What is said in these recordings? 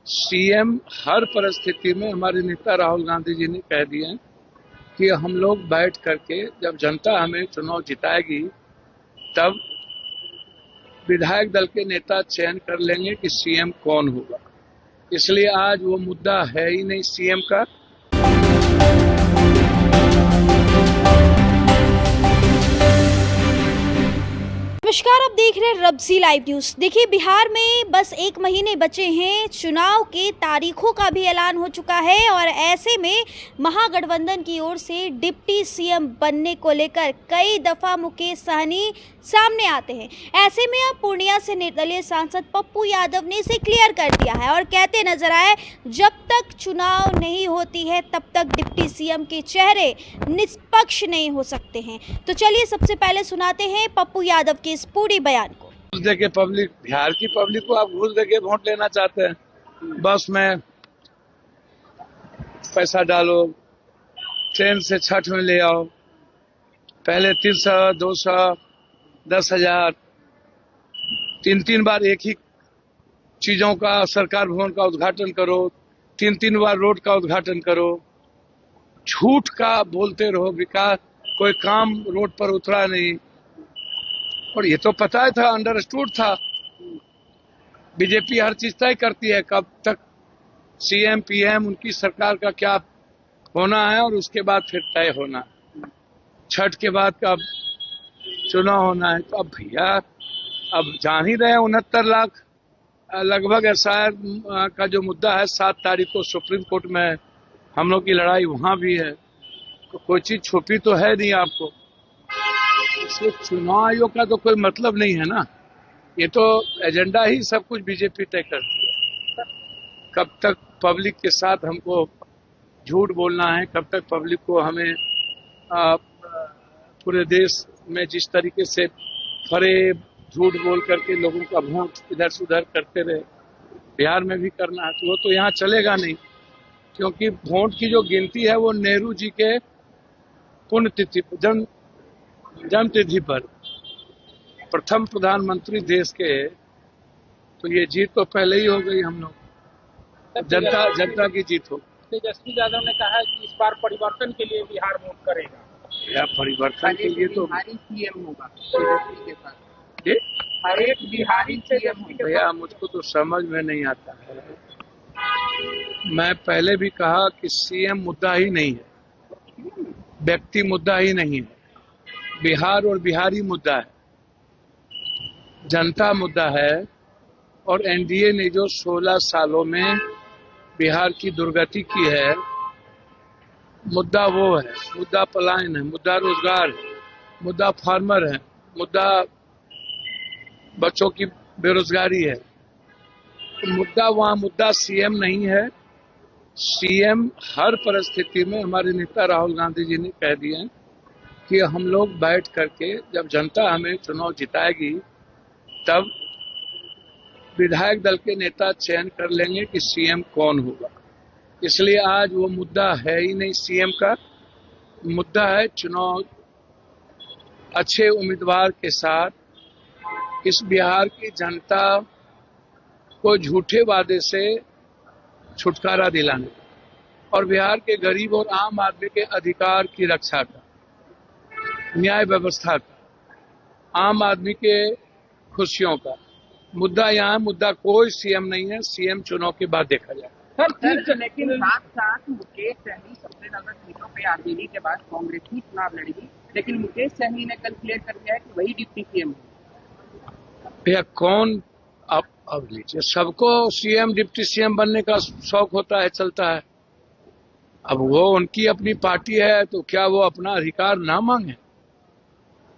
CM हर परिस्थिति में हमारे नेता राहुल गांधी जी ने कह दिए हैं कि हम लोग बैठ करके जब जनता हमें चुनाव जिताएगी तब विधायक दल के नेता चयन कर लेंगे कि सीएम कौन होगा। इसलिए आज वो मुद्दा है ही नहीं सीएम का। नमस्कार, आप देख रहे हैं रब्सी लाइव न्यूज। देखिए, बिहार में बस 1 महीने बचे हैं, चुनाव के तारीखों का भी ऐलान हो चुका है और ऐसे में महागठबंधन की ओर से डिप्टी सीएम बनने को लेकर कई दफा मुकेश सहनी सामने आते हैं। ऐसे में अब पूर्णिया से निर्दलीय सांसद पप्पू यादव ने इसे क्लियर कर दिया है और कहते नजर आए, जब तक चुनाव नहीं होती है तब तक डिप्टी सीएम के चेहरे निष्पक्ष नहीं हो सकते हैं। तो चलिए सबसे पहले सुनाते हैं पप्पू यादव के इस पूरी बयान को। घूस देके पब्लिक, बिहार की पब्लिक को आप घूस देके वोट लेना चाहते हैं। बस में पैसा डालो, ट्रेन से छठ में ले आओ, पहले 300, 200, 10,000, 3 बार एक ही चीजों का सरकार भवन का उद्घाटन करो, 3 बार रोड का उद्घाटन करो, झूठ का बोलते रहो, विकास कोई काम रोड पर उतरा नहीं। और ये तो पता ही था, अंडरस्टूड था। बीजेपी हर चीज तय करती है कब तक सीएम पीएम उनकी सरकार का क्या होना है और उसके बाद फिर तय होना है। छठ के बाद कब चुनाव होना है। तो अब भैया, अब जान ही रहे 69 लाख लगभग एसआईआर का जो मुद्दा है 7 तारीख को सुप्रीम कोर्ट में है। हम लोग की लड़ाई वहां भी है, तो कोई चीज छुपी तो है नहीं आपको। इसलिए चुनाव आयोग का तो कोई मतलब नहीं है ना, ये तो एजेंडा ही सब कुछ बीजेपी तय करती है। कब तक पब्लिक के साथ हमको झूठ बोलना है, कब तक पब्लिक को हमें पूरे देश में जिस तरीके से फरेब झूठ बोल करके लोगों का वोट इधर से उधर करते रहे, बिहार में भी करना है तो वो तो यहाँ चलेगा नहीं। क्योंकि वोट की जो गिनती है वो नेहरू जी के पुण्यतिथि जन्म तिथि पर प्रथम प्रधानमंत्री देश के, तो ये जीत तो पहले ही हो गई। हम लोग जनता की जीत हो। तेजस्वी यादव ने कहा है कि इस बार परिवर्तन के लिए बिहार वोट करेगा। या परिवर्तन के लिए तो बिहारी सीएम होगा तेजस्वी के साथ। हर एक बिहारी सीएम भैया, मुझको तो समझ में नहीं आता है। मैं पहले भी कहा कि सीएम मुद्दा ही नहीं है, व्यक्ति मुद्दा ही नहीं है, बिहार और बिहारी मुद्दा है, जनता मुद्दा है। और एनडीए ने जो 16 सालों में बिहार की दुर्गति की है, मुद्दा वो है, मुद्दा पलायन है, मुद्दा रोजगार है, मुद्दा फार्मर है, मुद्दा बच्चों की बेरोजगारी है। तो मुद्दा वहां, मुद्दा सीएम नहीं है। सीएम हर परिस्थिति में हमारे नेता राहुल गांधी जी ने कह दिए हैं कि हम लोग बैठ करके जब जनता हमें चुनाव जिताएगी तब विधायक दल के नेता चयन कर लेंगे कि सीएम कौन होगा। इसलिए आज वो मुद्दा है ही नहीं सीएम का। मुद्दा है चुनाव अच्छे उम्मीदवार के साथ इस बिहार की जनता को झूठे वादे से छुटकारा दिलाने और बिहार के गरीब और आम आदमी के अधिकार की रक्षा का, न्याय व्यवस्था का, आम आदमी के खुशियों का मुद्दा। यहाँ मुद्दा कोई सीएम नहीं है, सीएम चुनाव के बाद देखा जाए। सर, लेकिन साथ साथ मुकेश सहनी सबसे ज्यादा सीटों पे आरजेडी के बाद कांग्रेस ही चुनाव लड़ेगी, लेकिन मुकेश सहनी ने कल क्लियर कर दिया है कि वही डिप्टी सीएम है। भैया कौन, अब लीजिए, सबको सीएम डिप्टी सीएम बनने का शौक होता है, चलता है। अब वो उनकी अपनी पार्टी है तो क्या वो अपना अधिकार ना मांगे?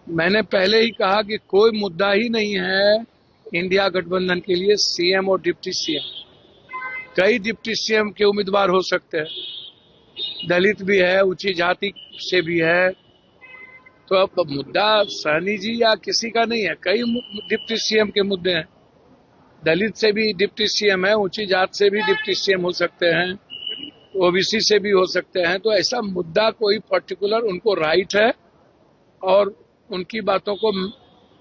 मैंने पहले ही कहा कि कोई मुद्दा ही नहीं है इंडिया गठबंधन के लिए सीएम और डिप्टी सीएम। कई डिप्टी सीएम के उम्मीदवार हो सकते हैं, दलित भी है, ऊंची जाति से भी है। तो अब मुद्दा सहनी जी या किसी का नहीं है, कई डिप्टी सीएम के मुद्दे हैं। दलित से भी डिप्टी सीएम है, ऊंची जात से भी डिप्टी सीएम हो सकते हैं, ओबीसी से भी हो सकते हैं। तो ऐसा मुद्दा कोई पर्टिकुलर, उनको राइट है और उनकी बातों को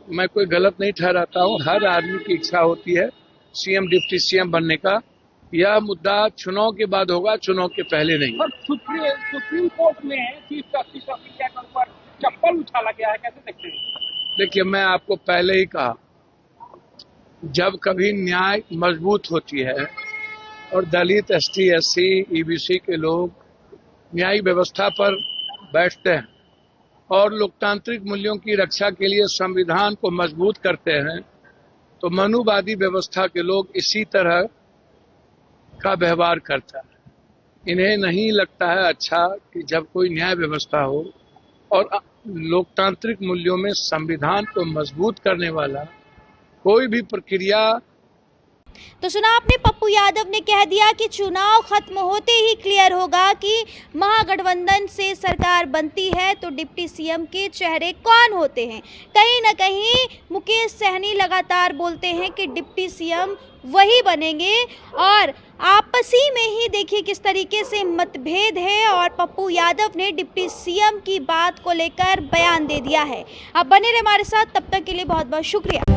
मैं कोई गलत नहीं ठहराता हूं। हर आदमी की इच्छा होती है सीएम डिप्टी सीएम बनने का, यह मुद्दा चुनाव के बाद होगा, चुनाव के पहले नहीं। सर सुप्रीम कोर्ट में चीफ जस्टिस ऑफ इंडिया के ऊपर चप्पल उछाला गया है, कैसे देखते हैं? देखिए, मैं आपको पहले ही कहा, जब कभी न्याय मजबूत होती है और दलित, एसटी, एससी, ईबीसी के लोग न्यायिक व्यवस्था पर बैठते हैं और लोकतांत्रिक मूल्यों की रक्षा के लिए संविधान को मजबूत करते हैं, तो मनुवादी व्यवस्था के लोग इसी तरह का व्यवहार करता है। इन्हें नहीं लगता है अच्छा कि जब कोई न्याय व्यवस्था हो और लोकतांत्रिक मूल्यों में संविधान को मजबूत करने वाला कोई भी प्रक्रिया। तो सुना आपने, पप्पू यादव ने कह दिया कि चुनाव खत्म होते ही क्लियर होगा कि महागठबंधन से सरकार बनती है तो डिप्टी सीएम के चेहरे कौन होते हैं। कहीं ना कहीं मुकेश सहनी लगातार बोलते हैं कि डिप्टी सीएम वही बनेंगे और आपसी में ही देखिए किस तरीके से मतभेद है और पप्पू यादव ने डिप्टी सीएम की बात को लेकर बयान दे दिया है। आप बने रहे हमारे साथ, तब तक के लिए बहुत बहुत शुक्रिया।